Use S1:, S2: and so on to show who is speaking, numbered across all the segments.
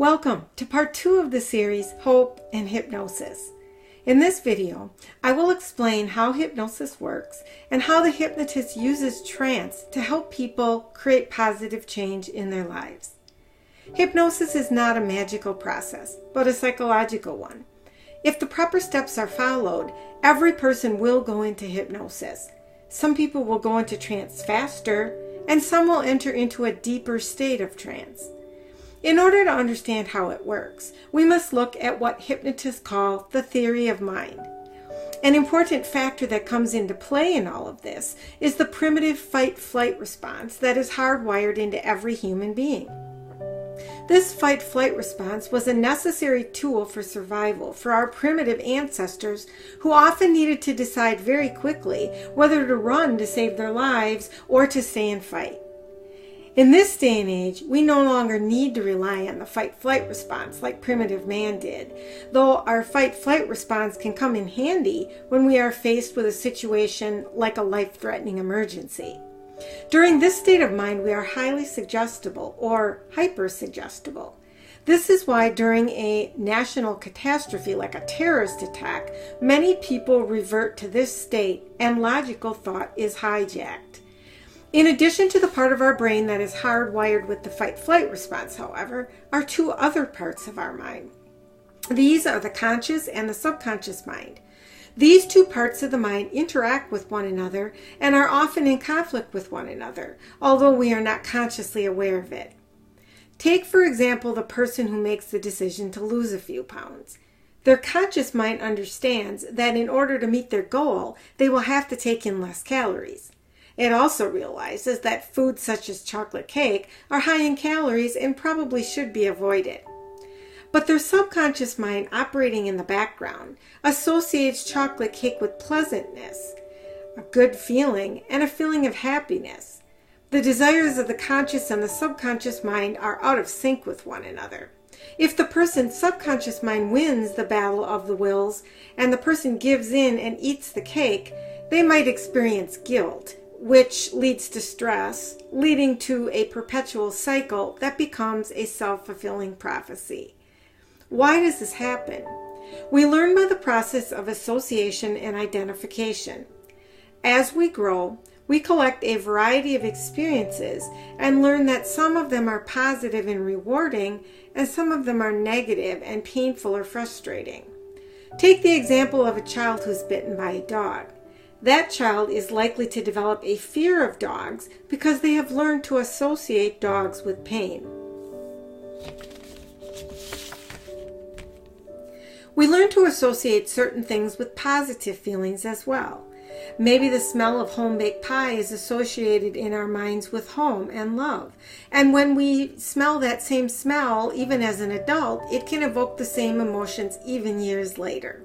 S1: Welcome to part 2 of the series, Hope and Hypnosis. In this video, I will explain how hypnosis works and how the hypnotist uses trance to help people create positive change in their lives. Hypnosis is not a magical process, but a psychological one. If the proper steps are followed, every person will go into hypnosis. Some people will go into trance faster, and some will enter into a deeper state of trance. In order to understand how it works, we must look at what hypnotists call the theory of mind. An important factor that comes into play in all of this is the primitive fight-flight response that is hardwired into every human being. This fight-flight response was a necessary tool for survival for our primitive ancestors who often needed to decide very quickly whether to run to save their lives or to stay and fight. In this day and age, we no longer need to rely on the fight-flight response like primitive man did, though our fight-flight response can come in handy when we are faced with a situation like a life-threatening emergency. During this state of mind, we are highly suggestible or hypersuggestible. This is why during a national catastrophe like a terrorist attack, many people revert to this state and logical thought is hijacked. In addition to the part of our brain that is hardwired with the fight-flight response, however, are two other parts of our mind. These are the conscious and the subconscious mind. These two parts of the mind interact with one another and are often in conflict with one another, although we are not consciously aware of it. Take, for example, the person who makes the decision to lose a few pounds. Their conscious mind understands that in order to meet their goal, they will have to take in less calories. It also realizes that foods such as chocolate cake are high in calories and probably should be avoided. But their subconscious mind, operating in the background, associates chocolate cake with pleasantness, a good feeling, and a feeling of happiness. The desires of the conscious and the subconscious mind are out of sync with one another. If the person's subconscious mind wins the battle of the wills and the person gives in and eats the cake, they might experience guilt, which leads to stress, leading to a perpetual cycle that becomes a self-fulfilling prophecy. Why does this happen? We learn by the process of association and identification. As we grow, we collect a variety of experiences and learn that some of them are positive and rewarding, and some of them are negative and painful or frustrating. Take the example of a child who's bitten by a dog. That child is likely to develop a fear of dogs because they have learned to associate dogs with pain. We learn to associate certain things with positive feelings as well. Maybe the smell of home-baked pie is associated in our minds with home and love. And when we smell that same smell, even as an adult, it can evoke the same emotions even years later.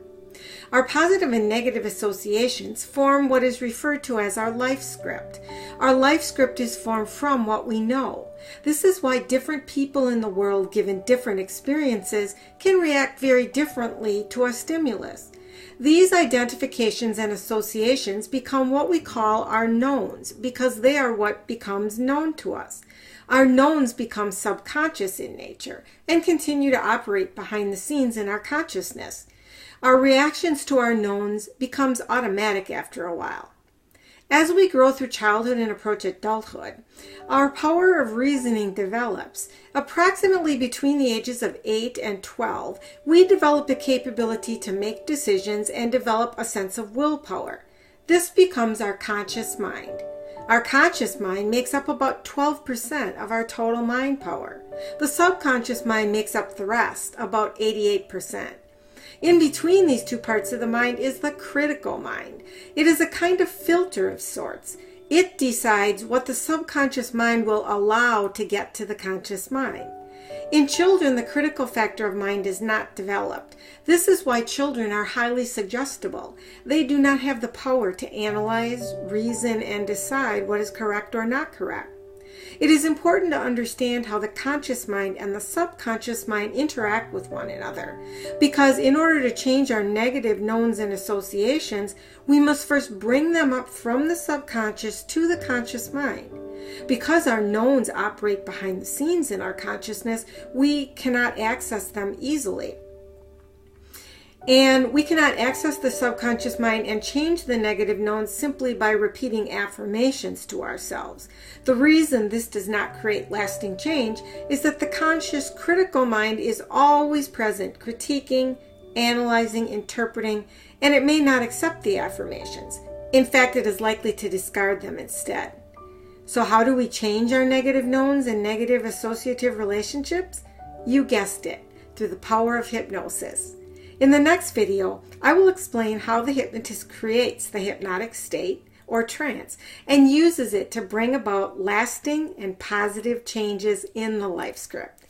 S1: Our positive and negative associations form what is referred to as our life script. Our life script is formed from what we know. This is why different people in the world, given different experiences, can react very differently to a stimulus. These identifications and associations become what we call our knowns because they are what becomes known to us. Our knowns become subconscious in nature and continue to operate behind the scenes in our consciousness. Our reactions to our knowns becomes automatic after a while. As we grow through childhood and approach adulthood, our power of reasoning develops. Approximately between the ages of 8 and 12, we develop the capability to make decisions and develop a sense of willpower. This becomes our conscious mind. Our conscious mind makes up about 12% of our total mind power. The subconscious mind makes up the rest, about 88%. In between these two parts of the mind is the critical mind. It is a kind of filter of sorts. It decides what the subconscious mind will allow to get to the conscious mind. In children, the critical factor of mind is not developed. This is why children are highly suggestible. They do not have the power to analyze, reason, and decide what is correct or not correct. It is important to understand how the conscious mind and the subconscious mind interact with one another, because in order to change our negative knowns and associations, we must first bring them up from the subconscious to the conscious mind. Because our knowns operate behind the scenes in our consciousness, we cannot access them easily. And we cannot access the subconscious mind and change the negative knowns simply by repeating affirmations to ourselves. The reason this does not create lasting change is that the conscious critical mind is always present, critiquing, analyzing, interpreting, and it may not accept the affirmations. In fact, it is likely to discard them instead. So how do we change our negative knowns and negative associative relationships? You guessed it, through the power of hypnosis. In the next video, I will explain how the hypnotist creates the hypnotic state or trance and uses it to bring about lasting and positive changes in the life script.